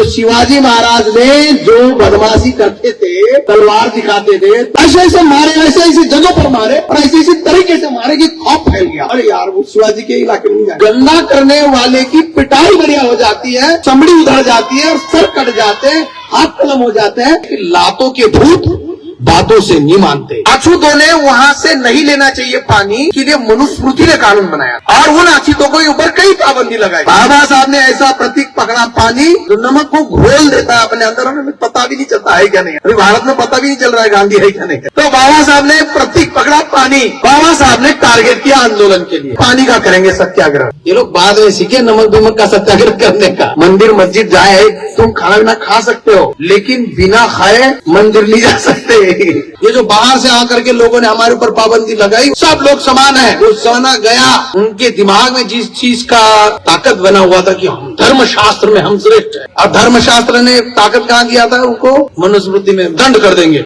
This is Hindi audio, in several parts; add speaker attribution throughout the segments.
Speaker 1: शिवाजी महाराज ने जो बदमाशी करते थे, तलवार दिखाते थे, ऐसे ऐसे मारे, ऐसे ऐसी जगह पर मारे और ऐसे ऐसी तरीके से मारे कि खौफ फैल गया। अरे यार, वो शिवाजी के इलाके में नहीं जाए। गंदा करने वाले की पिटाई बढ़िया हो जाती है, चमड़ी उधड़ जाती है और सर कट जाते हैं, हाथ कलम हो जाते हैं। लातों के भूत बातों से नहीं मानते। अछूतों ने वहां से नहीं लेना चाहिए पानी के लिए मनुस्मृति ने कानून बनाया और उन अछूतों के ऊपर कई पाबंदी लगाई। बाबा साहब ने ऐसा प्रतीक पकड़ा पानी जो नमक को घोल देता है अपने अंदर, हमें पता भी नहीं चलता है क्या नहीं। अभी भारत में पता भी नहीं चल रहा है गांधी है क्या नहीं। तो बाबा साहब ने प्रतीक पकड़ा पानी। बाबा साहब ने टारगेट किया आंदोलन के लिए, पानी का करेंगे सत्याग्रह। ये लोग बाद में सीखे नमक नमक का सत्याग्रह करने का। मंदिर मस्जिद जाए, तुम खाना पीना खा सकते हो लेकिन बिना खाए मंदिर नहीं जा सकते। ये जो बाहर से आकर के लोगों ने हमारे ऊपर पाबंदी लगाई, सब लोग समान है, वो जमाना गया। उनके दिमाग में जिस चीज का ताकत बना हुआ था कि हम धर्म शास्त्र में हम श्रेष्ठ है, अब धर्म शास्त्र ने ताकत कहाँ दिया था उनको? मनुस्मृति में दंड कर देंगे।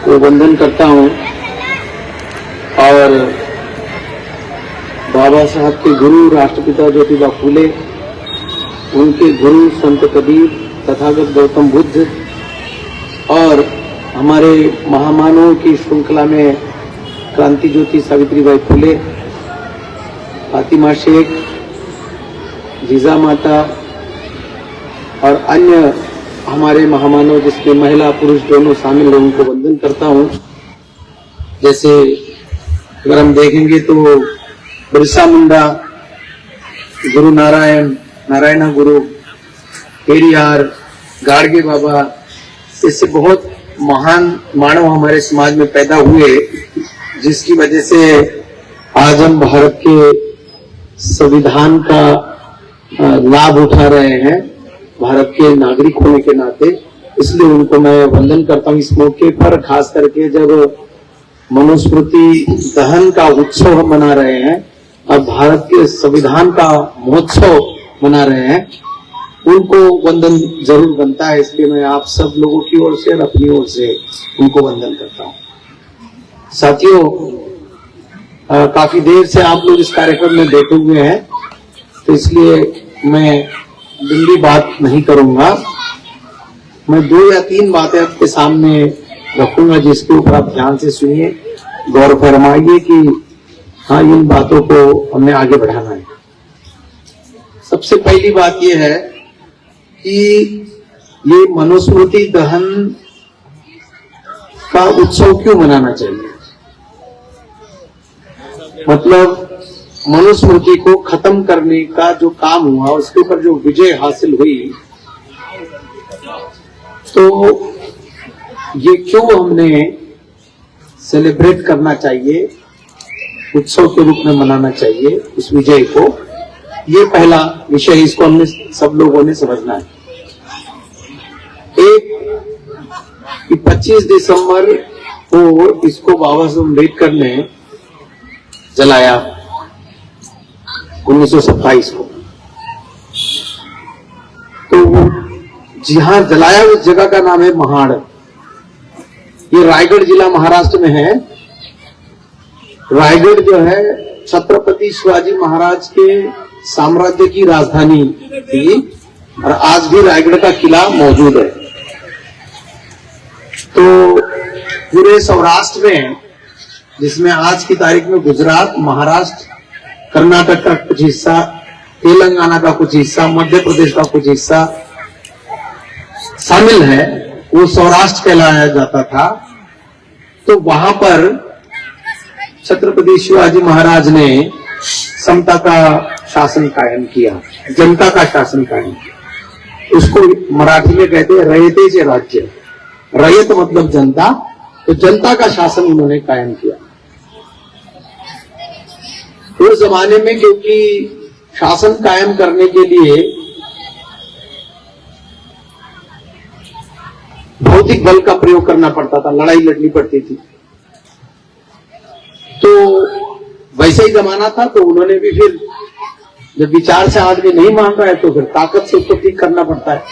Speaker 2: वो वंदन करता हूँ और बाबा साहब के गुरु राष्ट्रपिता ज्योतिबा फूले, उनके गुरु संत कबीर, तथागत गौतम बुद्ध और हमारे महामानवों की श्रृंखला में क्रांति ज्योति सावित्रीबाई फूले, फातिमा शेख, जीजा माता और अन्य हमारे महामानव जिसमें महिला पुरुष दोनों शामिल हैं, उनको वंदन करता हूँ। जैसे अगर हम देखेंगे तो बिरसा मुंडा, गुरु नारायण, नारायणा गुरु, पेरियार, गाडगे बाबा, इससे बहुत महान मानव हमारे समाज में पैदा हुए, जिसकी वजह से आज हम भारत के संविधान का लाभ उठा रहे हैं भारत के नागरिक होने के नाते। इसलिए उनको मैं वंदन करता हूँ इस मौके पर, खास करके जब मनुस्मृति दहन का उत्सव हम मना रहे हैं और भारत के संविधान का महोत्सव मना रहे हैं, उनको वंदन जरूर बनता है। इसलिए मैं आप सब लोगों की ओर से और अपनी ओर से उनको वंदन करता हूँ। साथियों, काफी देर से आप लोग इस कार्यक्रम में बैठे हुए हैं, तो इसलिए मैं लंबी बात नहीं करूंगा। मैं 2 या 3 बातें आपके सामने रखूंगा जिसके ऊपर आप ध्यान से सुनिए, गौर फरमाइए कि हाँ, इन बातों को हमें आगे बढ़ाना है। सबसे पहली बात यह है कि ये मनुस्मृति दहन का उत्सव क्यों मनाना चाहिए। मतलब मनुस्मृति को खत्म करने का जो काम हुआ, उसके ऊपर जो विजय हासिल हुई, तो ये क्यों हमने सेलिब्रेट करना चाहिए, उत्सव के रूप में मनाना चाहिए उस विजय को। ये पहला विषय, इसको हमने सब लोगों ने समझना है। एक कि 25 दिसंबर को इसको बाबा साहब अम्बेडकर ने जलाया 1927 को। तो जहां जलाया उस जगह का नाम है महाड़। ये रायगढ़ जिला महाराष्ट्र में है। रायगढ़ जो है छत्रपति शिवाजी महाराज के साम्राज्य की राजधानी थी और आज भी रायगढ़ का किला मौजूद है। तो पूरे सौराष्ट्र में, जिसमें आज की तारीख में गुजरात, महाराष्ट्र, कर्नाटक का कुछ हिस्सा, तेलंगाना का कुछ हिस्सा, मध्य प्रदेश का कुछ हिस्सा शामिल है, वो सौराष्ट्र कहलाया जाता था। तो वहां पर छत्रपति शिवाजी महाराज ने समता का शासन कायम किया, जनता का शासन कायम किया। उसको मराठी में कहते हैं रयतेचे राज्य। रयत मतलब जनता, तो जनता का शासन उन्होंने कायम किया। उस जमाने में क्योंकि शासन कायम करने के लिए भौतिक बल का प्रयोग करना पड़ता था, लड़ाई लड़नी पड़ती थी, तो वैसे ही जमाना था। तो उन्होंने भी फिर जब विचार से आदमी नहीं मान रहा है तो फिर ताकत से उसको ठीक करना पड़ता है।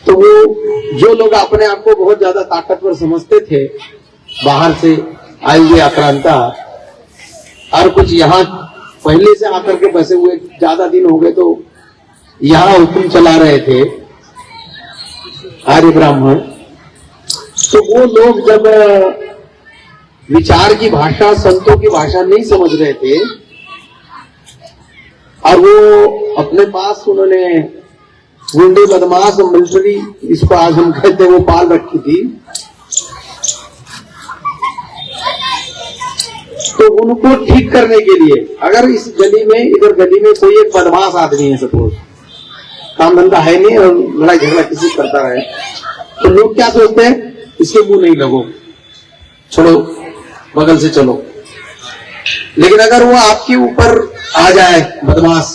Speaker 2: तो वो जो लोग अपने आप को बहुत ज्यादा ताकतवर समझते थे, बाहर से आए हुए आक्रांता, और कुछ यहाँ
Speaker 1: पहले से आकर के बसे हुए ज्यादा दिन हो गए, तो यहाँ हुक्म चला रहे थे आर्य ब्राह्मण। तो वो लोग जब विचार की भाषा, संतों की भाषा नहीं समझ रहे थे, और वो अपने पास उन्होंने गुंडे, बदमाश, मिलिट्री, इसको आज हम कहते हैं, वो पाल रखी थी। तो उनको ठीक करने के लिए, अगर इस गली में, इधर गली में कोई एक बदमाश आदमी है, सपोज काम धंधा है नहीं और लड़ाई झगड़ा किसी करता है, तो लोग क्या सोचते हैं, इसके मुंह नहीं लगो, छोड़ो, बगल से चलो। लेकिन अगर वो आपके ऊपर आ जाए बदमाश,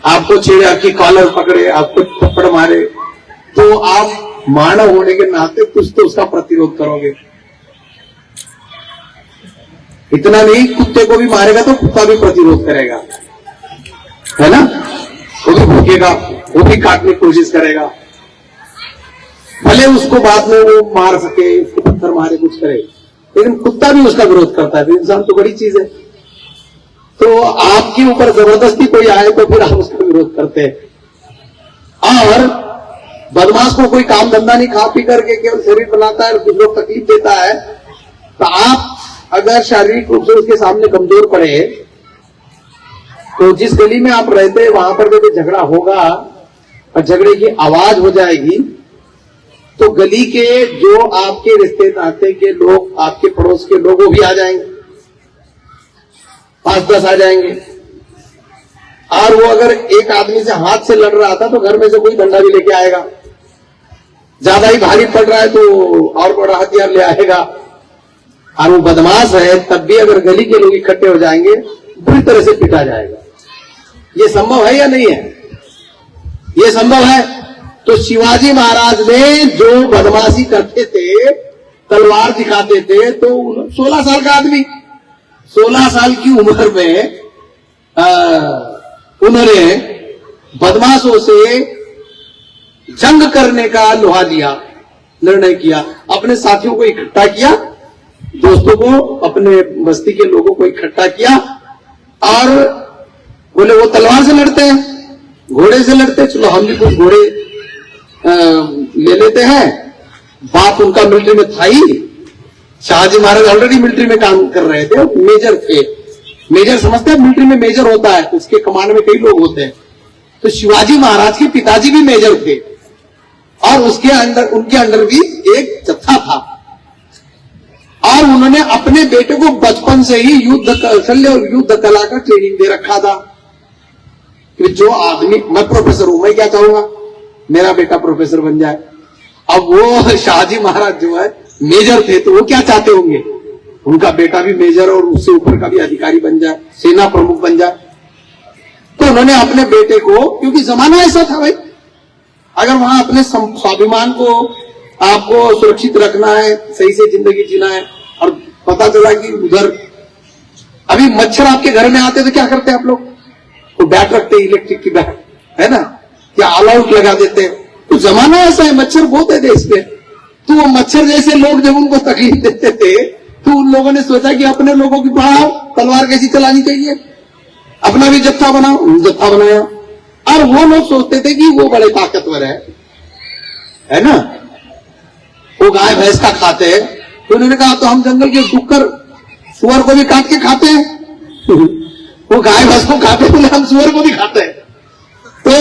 Speaker 1: आपको छेड़े, आपकी कॉलर पकड़े, आपको थप्पड़ मारे, तो आप मानव होने के नाते कुछ तो उसका प्रतिरोध करोगे। इतना नहीं, कुत्ते को भी मारेगा तो कुत्ता भी प्रतिरोध करेगा, है ना, वो भी भूखेगा, वो भी काटने की कोशिश करेगा, भले उसको बाद में वो मार सके, उसको पत्थर मारे, कुछ करे, लेकिन कुत्ता भी उसका विरोध करता है। तो इंसान तो बड़ी चीज है। तो आपके ऊपर जबरदस्ती कोई आए तो फिर आप उसका विरोध करते हैं। और बदमाश को कोई काम धंधा नहीं, खा पी करके केवल शरीर बनाता है, कुछ लोग तकलीफ देता है, तो आप अगर शारीरिक रूप से उसके सामने कमजोर पड़े, तो जिस गली में आप रहते हैं वहां पर जब झगड़ा होगा और झगड़े की आवाज हो जाएगी, तो गली के जो आपके रिश्ते नाते के लोग, आपके पड़ोस के लोग, वो भी आ जाएंगे, 5-10 आ जाएंगे। और वो अगर एक आदमी से हाथ से लड़ रहा था तो घर में से कोई डंडा भी लेके आएगा, ज्यादा ही भारी पड़ रहा है तो और बड़ा हथियार ले आएगा। और वो बदमाश है, तब भी अगर गली के लोग इकट्ठे हो जाएंगे, बुरी तरह से पिटा जाएगा। ये संभव है या नहीं है? ये संभव है। तो शिवाजी महाराज ने जो बदमाशी करते थे, तलवार दिखाते थे, तो 16 साल का आदमी, 16 साल की उम्र में उन्होंने बदमाशों से जंग करने का लोहा दिया, निर्णय किया, अपने साथियों को इकट्ठा किया, दोस्तों को, अपने बस्ती के लोगों को इकट्ठा किया, और बोले वो तलवार से लड़ते हैं, घोड़े से लड़ते, चलो हम भी कुछ घोड़े ले लेते हैं। बाप उनका मिलिट्री में था ही, शाहजी महाराज ऑलरेडी मिलिट्री में काम कर रहे थे, मेजर थे। मेजर समझते हैं, मिलिट्री में मेजर होता है, उसके कमांड में कई लोग होते हैं। तो शिवाजी महाराज के पिताजी भी मेजर थे, और उसके अंदर, उनके अंदर भी एक जत्था था। और उन्होंने अपने बेटे को बचपन से ही युद्ध कौशल्य और युद्ध कला का ट्रेनिंग दे रखा था कि जो आदमी, मैं प्रोफेसर हूं, मैं क्या चाहूंगा मेरा बेटा प्रोफेसर बन जाए। अब वो शाहजी महाराज जो है मेजर थे, तो वो क्या चाहते होंगे, उनका बेटा भी मेजर और उससे ऊपर का भी अधिकारी बन जाए, सेना प्रमुख बन जाए। तो उन्होंने अपने बेटे को, क्योंकि जमाना ऐसा था भाई, अगर वहां अपने स्वाभिमान को, आपको सुरक्षित रखना है, सही से जिंदगी जीना है, और पता चला कि उधर अभी मच्छर आपके घर में आते तो क्या करते हैं आप लोग, तो बैट रखते, इलेक्ट्रिक की बैट, है ना, या ऑल आउट लगा देते हैं। तो जमाना ऐसा है, मच्छर बहुत है देश में। तो वो मच्छर जैसे लोग जब उनको तकलीफ देते थे, तो उन लोगों ने सोचा कि अपने लोगों की बढ़ाओ, तलवार कैसी चलानी चाहिए, अपना भी जत्था बनाओ, जत्था बनाया। और वो लोग सोचते थे कि वो बड़े ताकतवर है ना, वो गाय भैंस का खाते हैं। तो उन्होंने कहा तो हम जंगल के डुक्कर सुअर को भी काट के खाते हैं। वो गाय भैंस को खाते हैं, हम सुअर को भी खाते हैं। तो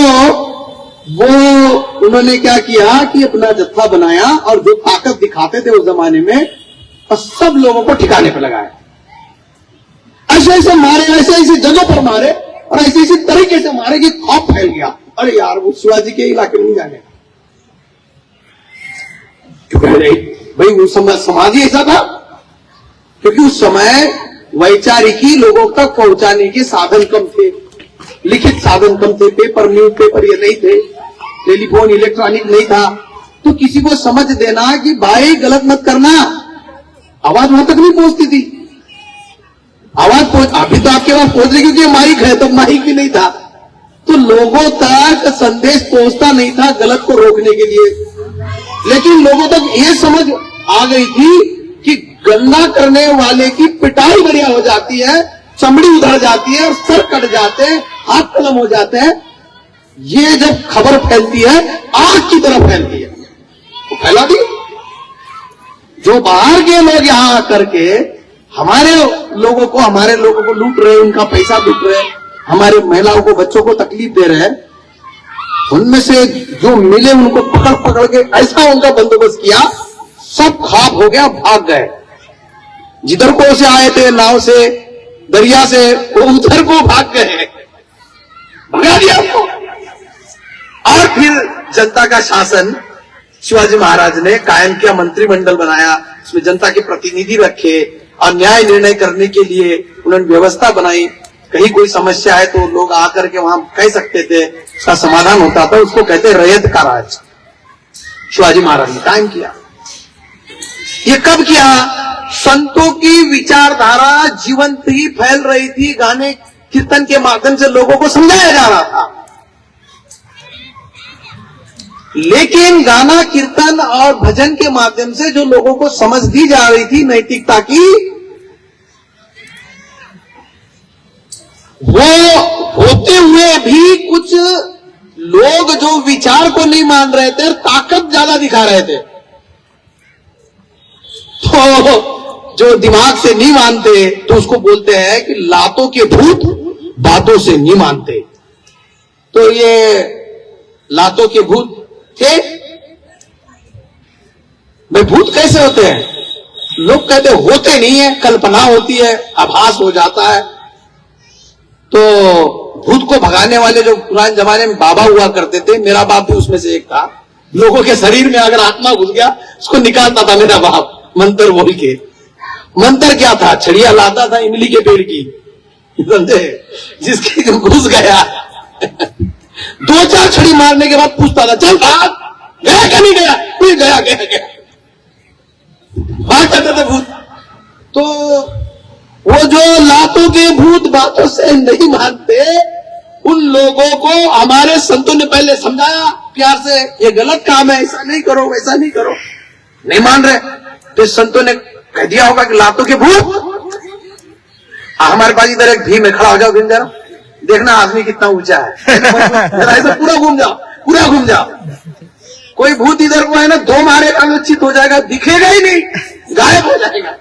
Speaker 1: वो उन्होंने क्या किया कि अपना जत्था बनाया, और जो ताकत दिखाते थे उस जमाने में, और सब लोगों को ठिकाने पर लगाया। ऐसे ऐसे मारे, ऐसे ऐसे जगह पर मारे, और ऐसे ऐसे तरीके से मारे कि खौफ फैल गया। अरे यार, वो शिवाजी के इलाके में नहीं जाने, भाई उस समय समाज ही ऐसा था, क्योंकि उस समय वैचारिकी लोगों तक पहुंचाने के साधन कम थे, लिखित साधन कम थे, पेपर, न्यूज पेपर ये नहीं थे, टेलीफोन इलेक्ट्रॉनिक नहीं था। तो किसी को समझ देना कि भाई गलत मत करना, आवाज वहां तक नहीं पहुंचती थी। आवाज अभी तो आपके पास पहुंच रही, क्योंकि माइक है, तो माइक भी नहीं था, तो लोगों तक संदेश पहुंचता नहीं था गलत को रोकने के लिए। लेकिन लोगों तक ये समझ आ गई थी कि गंदा करने वाले की पिटाई बढ़िया हो जाती है, चमड़ी उधड़ जाती है और सर कट जाते हैं, हाथ कलम हो जाते हैं। ये जब खबर फैलती है आग की तरह फैलती है, वो फैला दी। जो बाहर के लोग यहां आकर के हमारे लोगों को लूट रहे, उनका पैसा लूट रहे, हमारे महिलाओं को, बच्चों को तकलीफ दे रहे हैं, उनमें से जो मिले उनको पकड़ पकड़ के ऐसा उनका बंदोबस्त किया, सब खाप हो गया, भाग गए। जिधर को से आए थे नाव से, दरिया से, वो उधर को भाग गए, भगा दिया उनको। और फिर जनता का शासन शिवाजी महाराज ने कायम किया, मंत्रिमंडल बनाया, उसमें जनता के प्रतिनिधि रखे और न्याय निर्णय करने के लिए उन्होंने व्यवस्था बनाई। कहीं कोई समस्या है तो लोग आकर के वहां कह सकते थे, उसका समाधान होता था। उसको कहते रैयत का राज शिवाजी महाराज ने कायम किया। ये कब किया? संतों की विचारधारा जीवंत ही फैल रही थी, गाने कीर्तन के माध्यम से लोगों को समझाया जा रहा था। लेकिन गाना कीर्तन और भजन के माध्यम से जो लोगों को समझ दी जा रही थी नैतिकता की, वो होते हुए भी कुछ लोग जो विचार को नहीं मान रहे थे, ताकत ज्यादा दिखा रहे थे। तो जो दिमाग से नहीं मानते तो उसको बोलते हैं कि लातों के भूत बातों से नहीं मानते। तो ये लातों के भूत थे। भाई भूत कैसे होते हैं? लोग कहते होते नहीं है, कल्पना होती है, आभास हो जाता है। तो भूत को भगाने वाले जो पुराने जमाने में बाबा हुआ करते थे, मेरा बाप भी उसमें से एक था। लोगों के शरीर में अगर आत्मा घुस गया उसको निकालता था मेरा बाप, मंत्र बोल के। मंत्र क्या था? छड़िया लाता था इमली के पेड़ की, समझे? जिसके घुस गया 2-4 छड़ी मारने के बाद पूछता था, चल भाग, गया क्या नहीं गया? कोई गया भाग जाते थे भूत। तो वो जो लातों के भूत बातों से नहीं मानते, उन लोगों को हमारे संतों ने पहले समझाया प्यार से, ये गलत काम है, ऐसा नहीं करो, वैसा नहीं करो। नहीं मान रहे तो संतों ने कह दिया होगा कि लातों के भूत। हमारे पास इधर एक भीम है, खड़ा हो जाओ भीम जरा, देखना आदमी कितना ऊंचा है। जरा ऐसा पूरा घूम जाओ, पूरा घूम जाओ। कोई भूत इधर को है ना, 2 मारेगा चित हो जाएगा, दिखेगा ही नहीं, गायब हो जाएगा।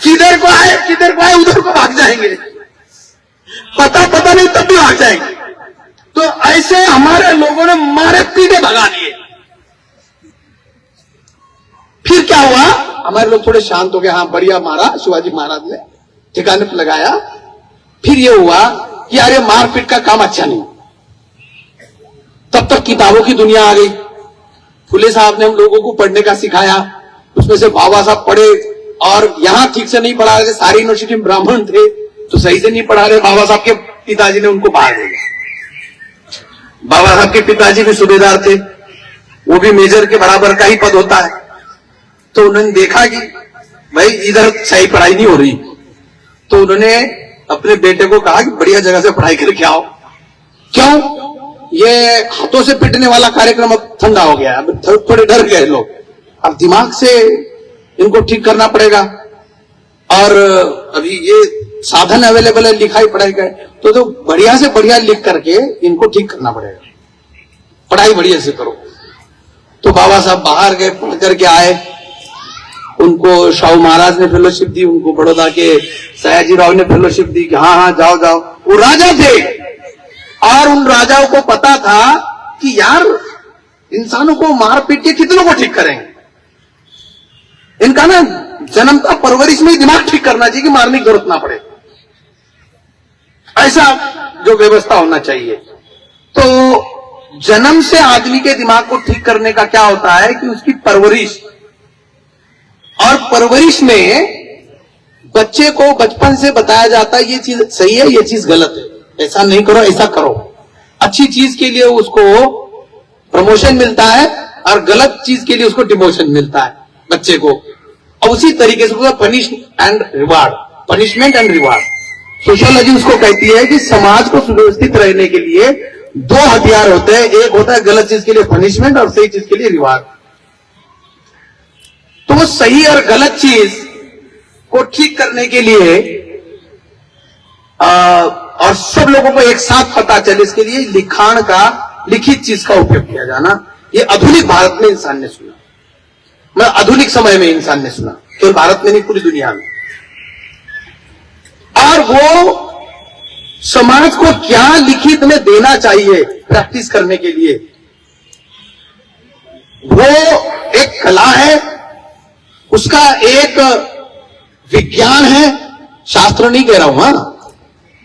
Speaker 1: किधर को आए उधर को भाग जाएंगे, पता नहीं तब भी भाग जाएंगे। तो ऐसे हमारे लोगों ने मारे पीटे भगा दिए। फिर क्या हुआ? हमारे लोग थोड़े शांत हो गए, हाँ बढ़िया मारा शिवाजी महाराज ने, ठिकाने पर लगाया। फिर ये हुआ कि यार ये मारपीट का काम अच्छा नहीं। तब तक किताबों की दुनिया आ गई। फुले साहब ने हम लोगों को पढ़ने का सिखाया, उसमें से बाबा साहब पढ़े, और यहां ठीक से नहीं पढ़ा रहे थे, सारी यूनिवर्सिटी में ब्राह्मण थे तो सही से नहीं पढ़ा रहे। बाबा साहब के पिताजी ने उनको बाहर भेजा। बाबा साहब के पिताजी भी सूबेदार थे, वो भी मेजर के बराबर का ही पद होता है। तो उन्होंने देखा कि भाई इधर सही पढ़ाई नहीं हो रही, तो उन्होंने अपने बेटे को कहा कि बढ़िया जगह से पढ़ाई करके आओ। क्यों? ये हाथों से पिटने वाला कार्यक्रम अब ठंडा हो गया, अब थोड़े डर गए लोग, अब दिमाग से इनको ठीक करना पड़ेगा। और अभी ये साधन अवेलेबल है लिखाई पढ़ाई का, तो बढ़िया से बढ़िया लिख करके इनको ठीक करना पड़ेगा, पढ़ाई बढ़िया से करो। तो बाबा साहब बाहर गए, पढ़ करके आए, उनको शाहू महाराज ने फेलोशिप दी, उनको बड़ौदा के सयाजी राव ने फेलोशिप दी कि हाँ हाँ जाओ जाओ। वो राजा थे और उन राजाओं को पता था कि यार इंसानों को मार पीट के कितनों को ठीक करेंगे, इनका ना जन्मता परवरिश में ही दिमाग ठीक करना चाहिए कि मारने की जरूरत ना पड़े, ऐसा जो व्यवस्था होना चाहिए। तो जन्म से आदमी के दिमाग को ठीक करने का क्या होता है कि उसकी परवरिश, और परवरिश में बच्चे को बचपन से बताया जाता है ये चीज सही है, ये चीज गलत है, ऐसा नहीं करो, ऐसा करो। अच्छी चीज के लिए उसको प्रमोशन मिलता है और गलत चीज के लिए उसको डिमोशन मिलता है बच्चे को। और उसी तरीके से punish and reward, punishment and reward. Sociology उसको कहती है कि समाज को सुव्यवस्थित रहने के लिए 2 हथियार होते हैं, एक होता है गलत चीज के लिए पनिशमेंट और सही चीज के लिए रिवार्ड। तो वो सही और गलत चीज को ठीक करने के लिए और सब लोगों को एक साथ पता चले, इसके लिए लिखाण का, लिखित चीज का उपयोग किया जाना, ये आधुनिक भारत में इंसान ने सुना, मतलब आधुनिक समय में इंसान ने सुना, केवल भारत में नहीं पूरी दुनिया में। और वो समाज को क्या लिखित में देना चाहिए प्रैक्टिस करने के लिए, वो एक कला है, उसका एक विज्ञान है। शास्त्र नहीं कह रहा हूं, हाँ,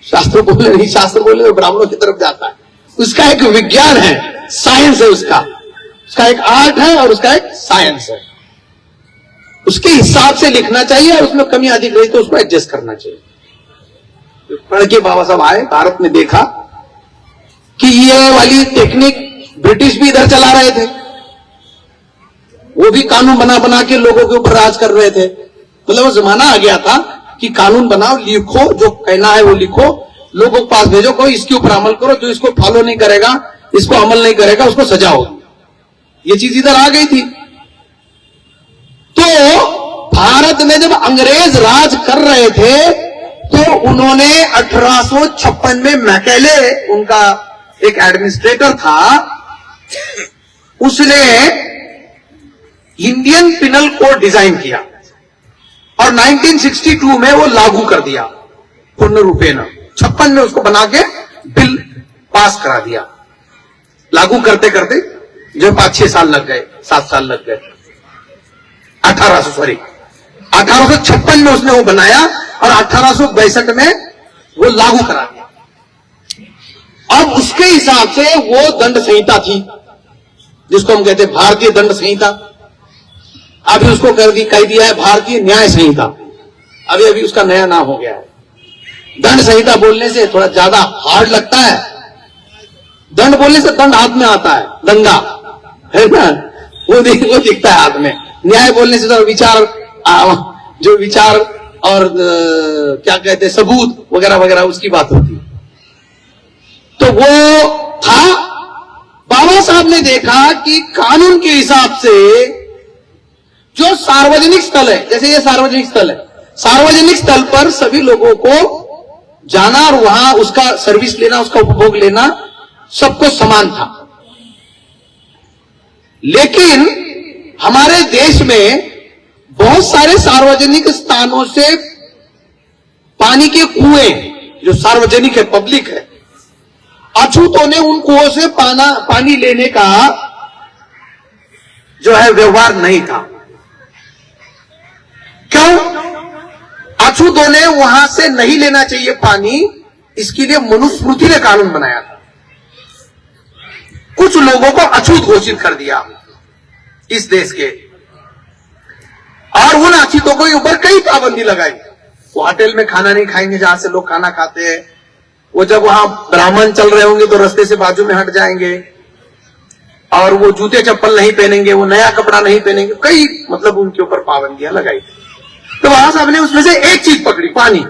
Speaker 1: शास्त्र बोले नहीं, शास्त्र बोले तो ब्राह्मणों की तरफ जाता है। उसका एक विज्ञान है, साइंस है, उसका एक आर्ट है और उसका एक साइंस है। उसके हिसाब से लिखना चाहिए और उसमें कमी अधिक रही तो उसको एडजस्ट करना चाहिए। पढ़ के बाबा साहब आए, भारत में देखा कि ये वाली टेक्निक ब्रिटिश भी इधर चला रहे थे, वो भी कानून बना बना के लोगों के ऊपर राज कर रहे थे। मतलब वो जमाना आ गया था कि कानून बनाओ, लिखो, जो कहना है वो लिखो, लोगों के पास भेजो, कोई इसके ऊपर अमल करो, जो इसको फॉलो नहीं करेगा, इसको अमल नहीं करेगा, उसको सजा होगी। ये चीज इधर आ गई थी। तो भारत में जब अंग्रेज राज कर रहे थे तो उन्होंने 1856 में मैकेले, उनका एक एडमिनिस्ट्रेटर था, उसने इंडियन पिनल कोड डिजाइन किया और 1962 में वो लागू कर दिया पूर्ण रूपेण। 56 में उसको बना के बिल पास करा दिया। लागू करते करते जो 5-6 साल लग गए, 7 साल लग गए। 1856 में उसने वो बनाया और 1862 में वो लागू करा दिया। अब उसके हिसाब से वो दंड संहिता थी, जिसको हम कहते हैं भारतीय दंड संहिता। अभी उसको कह दिया है भारतीय न्याय संहिता। अभी अभी उसका नया नाम हो गया है। दंड संहिता बोलने से थोड़ा ज्यादा हार्ड लगता है, दंड बोलने से दंड हाथ में आता है, दंगा है ना, वो दिखता है हाथ में। न्याय बोलने से तो विचार, जो विचार और क्या कहते हैं सबूत वगैरह वगैरह उसकी बात होती है। तो वो था, बाबा साहब ने देखा कि कानून के हिसाब से जो सार्वजनिक स्थल है, जैसे ये सार्वजनिक स्थल है, सार्वजनिक स्थल पर सभी लोगों को जाना और वहां उसका सर्विस लेना, उसका उपभोग लेना सबको समान था। लेकिन हमारे देश में बहुत सारे सार्वजनिक स्थानों से पानी के कुएं, जो सार्वजनिक है, पब्लिक है, अछूतों ने उन कुओं से पानी लेने का जो है व्यवहार नहीं था। क्यों? अछूतों ने वहां से नहीं लेना चाहिए पानी, इसके लिए मनुस्मृति ने कानून बनाया था। कुछ लोगों को अछूत घोषित कर दिया इस देश के, और उन अछूतों के ऊपर कई पाबंदी लगाई। वो होटल में खाना नहीं खाएंगे जहां से लोग खाना खाते हैं, वो जब वहां ब्राह्मण चल रहे होंगे तो रास्ते से बाजू में हट जाएंगे, और वो जूते चप्पल नहीं पहनेंगे, वो नया कपड़ा नहीं पहनेंगे, कई मतलब उनके ऊपर पाबंदियां लगाई। तो वहां साहब ने उसमें से एक चीज पकड़ी, पानी।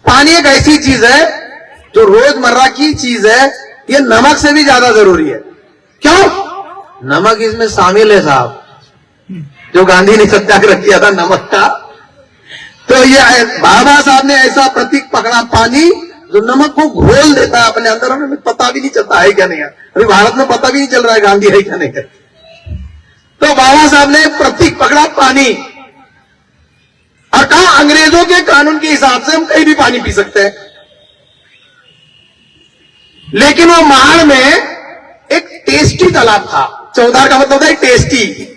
Speaker 1: पानी एक ऐसी चीज है जो रोजमर्रा की चीज है, ये नमक से भी ज्यादा जरूरी है। क्यों? नमक इसमें शामिल है साहब, जो गांधी ने सत्याग्रह किया था नमक का। तो ये बाबा साहब ने ऐसा प्रतीक पकड़ा, पानी, जो नमक को घोल देता है अपने अंदर, हमें पता भी नहीं चलता है क्या नहीं है। अभी भारत में पता भी नहीं चल रहा है गांधी है क्या नहीं है। तो बाबा साहब ने प्रतीक पकड़ा, पानी, और कहा अंग्रेजों के कानून के हिसाब से हम कहीं भी पानी पी सकते हैं। लेकिन वो महाड़ में एक टेस्टी तालाब था। चौदार का मतलब है टेस्टी,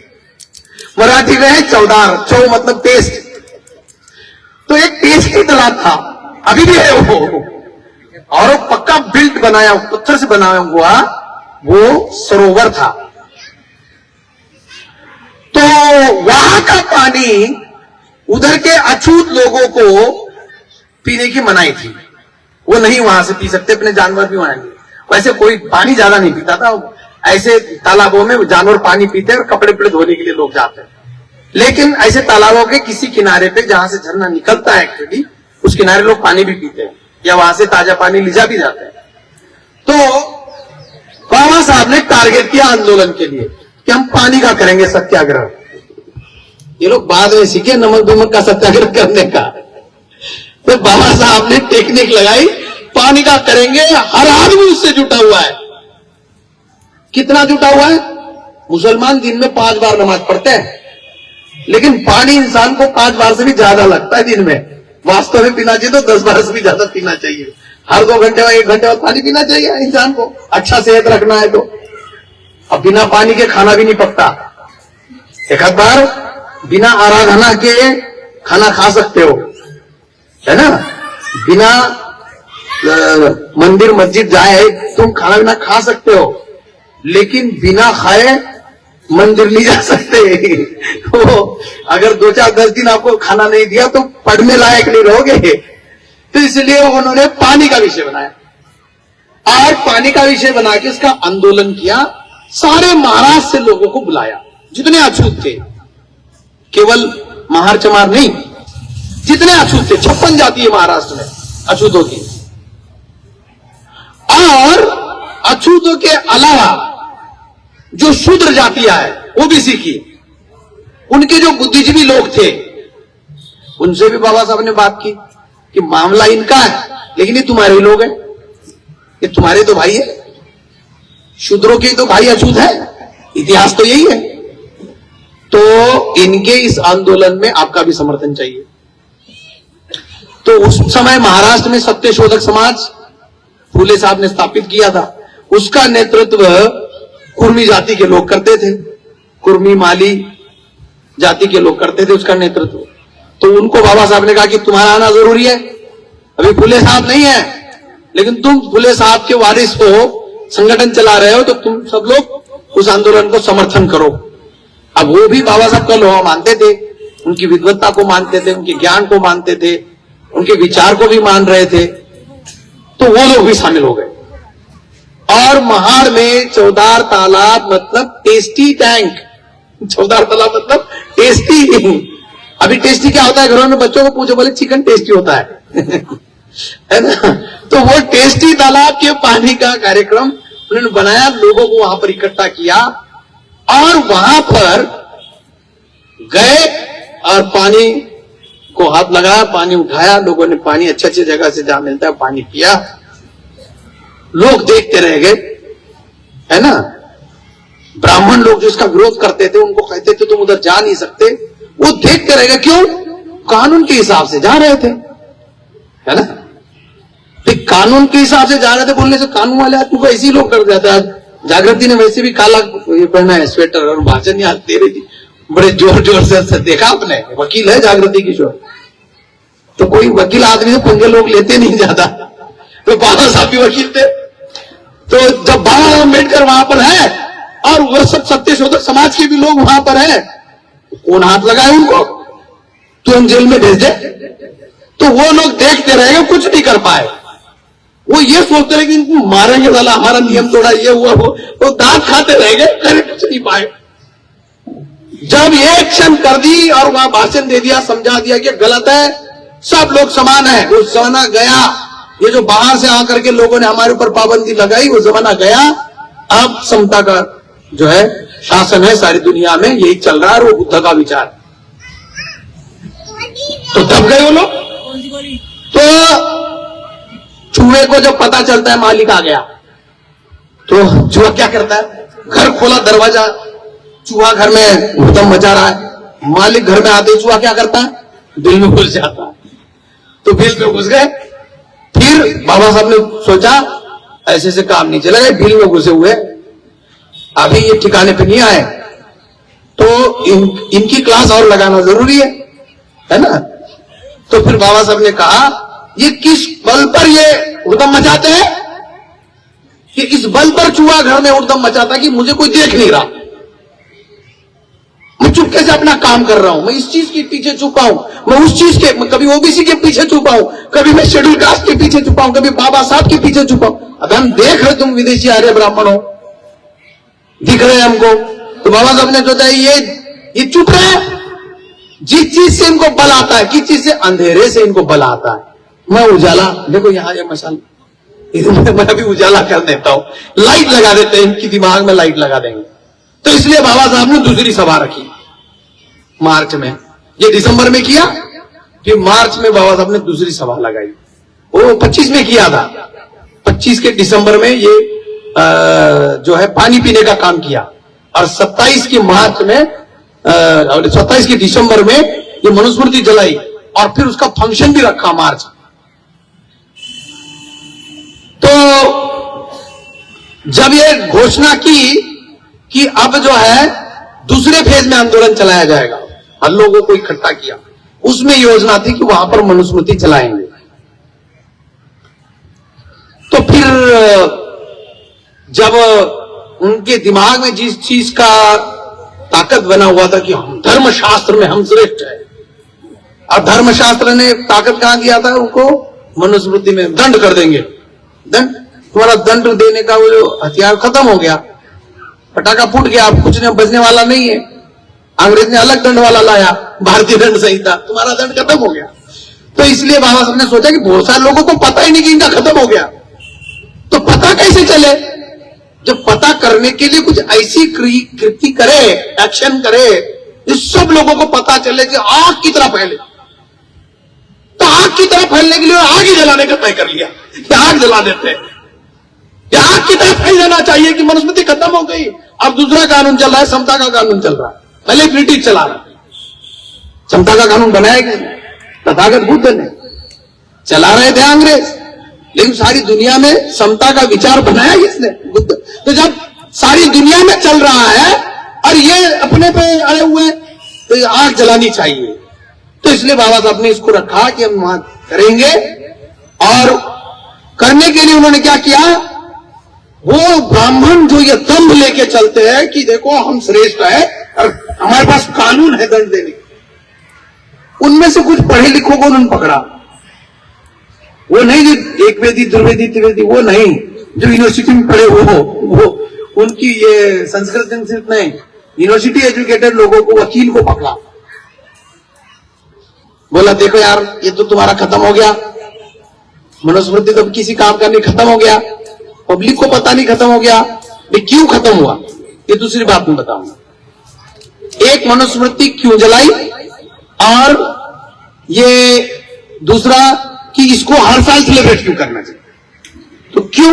Speaker 1: मराठी में है चौदार, चौ मतलब टेस्ट। तो एक टेस्टी तालाब था, अभी भी है वो, और वो पक्का बिल्ट बनाया, पत्थर से बनाया हुआ वो सरोवर था। तो वहां का पानी उधर के अछूत लोगों को पीने की मनाही थी, वो नहीं वहां से पी सकते, अपने जानवर भी वहां नहीं। वैसे कोई पानी ज्यादा नहीं पीता था, ऐसे तालाबों में जानवर पानी पीते हैं और कपड़े पड़े धोने के लिए लोग जाते हैं। लेकिन ऐसे तालाबों के किसी किनारे पे जहां से झरना निकलता है एक्चुअली, उस किनारे लोग पानी भी पीते हैं, या वहां से ताजा पानी लिजा भी जाता है। तो बाबा साहब ने टारगेट किया आंदोलन के लिए कि हम पानी का करेंगे सत्याग्रह। ये लोग बाद में सीखे नमक नमक का सत्याग्रह करने का। तो बाबा साहब ने टेक्निक लगाई, पानी का करेंगे, हर आदमी उससे जुटा हुआ है। कितना जुटा हुआ है? मुसलमान दिन में 5 बार नमाज पढ़ते हैं, लेकिन पानी इंसान को 5 बार से भी ज्यादा लगता है दिन में। वास्तव में पीना चाहिए तो 10 बार से भी ज्यादा पीना चाहिए। हर 2 घंटे में 1 घंटे बाद पानी पीना चाहिए इंसान को, अच्छा सेहत रखना है तो। अब बिना पानी के खाना भी नहीं पकता। एक आध बार बिना आराधना के खाना खा सकते हो, है ना। बिना मंदिर मस्जिद जाए तुम खाना बिना खा सकते हो, लेकिन बिना खाए मंदिर नहीं जा सकते। वो अगर 2-4-10 दिन आपको खाना नहीं दिया तो पढ़ने लायक नहीं रहोगे। तो इसलिए उन्होंने पानी का विषय बनाया, और पानी का विषय बना के उसका आंदोलन किया। सारे महाराष्ट्र से लोगों को बुलाया, जितने अछूत थे, केवल महार चमार नहीं, जितने अछूत थे। 56 जाति है महाराष्ट्र में अछूतों की। और अछूतों के अलावा जो शूद्र जातियां है ओबीसी की, उनके जो बुद्धिजीवी लोग थे, उनसे भी बाबा साहब ने बात की कि मामला इनका है, लेकिन ये तुम्हारे लोग हैं, ये तुम्हारे तो भाई है, शूद्रों के तो भाई अछूत है, इतिहास तो यही है। तो इनके इस आंदोलन में आपका भी समर्थन चाहिए। तो उस समय महाराष्ट्र में सत्यशोधक समाज फूले साहब ने स्थापित किया था। उसका नेतृत्व कुर्मी जाति के लोग करते थे, कुर्मी माली जाति के लोग करते थे उसका नेतृत्व। तो उनको बाबा साहब ने कहा कि तुम्हारा आना जरूरी है। अभी फूले साहब नहीं है, लेकिन तुम फूले साहब के वारिस हो, संगठन चला रहे हो, तो तुम सब लोग उस आंदोलन को समर्थन करो। अब वो भी बाबा साहब का लोहा मानते थे, उनकी विद्वत्ता को मानते थे, उनके ज्ञान को मानते थे, उनके विचार को भी मान रहे थे। तो वो लोग भी शामिल हो गए। और महाड़ में चौदार तालाब मतलब टेस्टी टैंक, चौदार तालाब मतलब टेस्टी। अभी टेस्टी क्या होता है, घरों में बच्चों को पूछो, बोले चिकन टेस्टी होता है है ना। तो वो टेस्टी तालाब के पानी का कार्यक्रम उन्होंने बनाया, लोगों को वहां पर इकट्ठा किया और वहां पर गए और पानी को हाथ लगाया, पानी उठाया, लोगों ने पानी अच्छी अच्छी जगह से जहां मिलता है पानी पिया। लोग देखते रह गए, है ना। ब्राह्मण लोग जो इसका विरोध करते थे उनको कहते थे तुम उधर जा नहीं सकते, वो देखते रह गए। क्यों? कानून के हिसाब से जा रहे थे, है ना। तो कानून के हिसाब से जा रहे थे बोलने से कानून वाले आदमी को ऐसे ही लोग कर देते हैं। जागृति ने वैसे भी काला ये पहना है स्वेटर और भाषण यहाँ दे रही थी, बड़े जोर जोर से देखा आपने। वकील है जागृति किशोर, तो कोई वकील आदमी से पंगे लोग लेते नहीं ज्यादा। तो बाबा साहब भी वकील थे। तो जब बाबा अम्बेडकर वहां पर है और वह सब सत्यशोधक समाज के भी लोग वहां पर है, कौन हाथ लगाए उनको, तुरंत जेल में भेज दे। तो वो लोग देखते रहे, कुछ नहीं कर पाए। वो ये सोचते रहे कि इनको मारेंगे वाला, हमारा नियम तोड़ा, ये हुआ वो, तो दांत खाते रह गए, करे कुछ नहीं पाए। जब ये एक्शन कर दी और वहां भाषण दे दिया, समझा दिया कि गलत है, सब लोग समान है, वो जमाना गया। ये जो बाहर से आकर के लोगों ने हमारे ऊपर पाबंदी लगाई, वो जमाना गया। अब समता का जो है शासन है सारी दुनिया में, यही चल रहा है। वो बुद्ध का विचार। तो तब गए वो लोग। तो चूहे को जब पता चलता है मालिक आ गया, तो चूहा क्या करता है, घर खोला दरवाजा, चूहा घर में हुड़दंग मचा रहा है। मालिक घर में आते ही चूहा क्या करता है, बिल में घुस जाता है। तो बिल में घुस गए। फिर बाबा साहब ने सोचा ऐसे से काम नहीं चलेगा, बिल में घुसे हुए अभी ये ठिकाने पे नहीं आए, तो इनकी क्लास और लगाना जरूरी है ना। तो फिर बाबा साहब ने कहा ये किस बल पर ये हुड़दंग मचाते हैं, कि इस बल पर चूहा घर में हुड़दंग मचाता कि मुझे कोई देख नहीं रहा, मैं चुपके से अपना काम कर रहा हूं, मैं इस चीज के पीछे छुपा हूं, मैं उस चीज के, कभी ओबीसी के पीछे छुपा हूं, कभी मैं शेड्यूल कास्ट के पीछे छुपा हूं, कभी बाबा साहब के पीछे छुपा हूं। अब हम देख रहे तुम विदेशी आर्य ब्राह्मण हो, दिख रहे हैं हमको। तो बाबा साहब ने सोचा ये चुप रहे, जिस चीज से इनको बल आता है, किस चीज से, अंधेरे से इनको बल आता है। मैं उजाला, देखो यहां ये मशाल, मैं अभी उजाला कर देता हूं, लाइट लगा देते हैं, इनकी दिमाग में लाइट लगा देंगे। तो इसलिए बाबा साहब ने दूसरी सभा रखी मार्च में, ये दिसंबर में किया, फिर मार्च में बाबा साहब ने दूसरी सभा लगाई, वो 25 में किया था। 25 के दिसंबर में ये जो है पानी पीने का काम किया, और 27 की मार्च में 27 की दिसंबर में ये मनुस्मृति जलाई, और फिर उसका फंक्शन भी रखा मार्च। तो जब ये घोषणा की कि अब जो है दूसरे फेज में आंदोलन चलाया जाएगा, हर लोगों को इकट्ठा किया, उसमें योजना थी कि वहां पर मनुस्मृति चलाएंगे। तो फिर जब उनके दिमाग में जिस चीज का ताकत बना हुआ था कि हम धर्मशास्त्र में हम श्रेष्ठ है, और धर्मशास्त्र ने ताकत कहां दिया था उनको, मनुस्मृति में दंड कर देंगे, दंड, तुम्हारा दंड देने का वो जो हथियार खत्म हो गया, पटाखा फूट गया, अब कुछ बचने वाला नहीं है। अंग्रेज ने अलग दंड वाला लाया, भारतीय दंड संहिता, तुम्हारा दंड खत्म हो गया। तो इसलिए बाबा साहब ने सोचा कि बहुत सारे लोगों को पता ही नहीं कि इनका खत्म हो गया, तो पता कैसे चले। जब पता करने के लिए कुछ ऐसी कृति करे, एक्शन करे, इस सब लोगों को पता चले कि आग की तरह फैले। तो आग की तरह फैलने के लिए आग ही जलाने का तय कर लिया कि आग जला देते हैं, आग की तरह फैल जाना चाहिए कि मनुस्मृति खत्म हो गई। अब दूसरा कानून चल रहा है, समता का कानून चल रहा है। पहले ब्रिटिश चला रहा, समता का कानून बनाया गया तथागत बुद्ध ने, चला रहे थे अंग्रेज, लेकिन सारी दुनिया में समता का विचार बनाया किसने, बुद्ध। तो जब सारी दुनिया में चल रहा है और ये अपने पे अड़े हुए, तो आग जलानी चाहिए। तो इसलिए बाबा साहब ने इसको रखा कि हम वहां करेंगे, और करने के लिए उन्होंने क्या किया, वो ब्राह्मण जो ये दंभ लेके चलते हैं कि देखो हम श्रेष्ठ है और हमारे पास कानून है दंड देने, उनमें से कुछ पढ़े लिखों को उन्होंने पकड़ा। वो नहीं जो एक वेदी दुर्वेदी त्रिवेदी, वो नहीं, जो यूनिवर्सिटी में पढ़े वो उनकी ये संस्कृत नहीं, यूनिवर्सिटी एजुकेटेड लोगों को, वकील को पकड़ा, बोला देखो यार ये तो तुम्हारा खत्म हो गया, मनुस्मृति तो किसी काम का नहीं, खत्म हो गया, पब्लिक को पता नहीं खत्म हो गया, ये क्यों खत्म हुआ, ये दूसरी बात मैं बताऊंगा। एक मनुस्मृति क्यों जलाई, और ये दूसरा कि इसको हर साल सेलिब्रेट क्यों करना चाहिए। तो क्यों,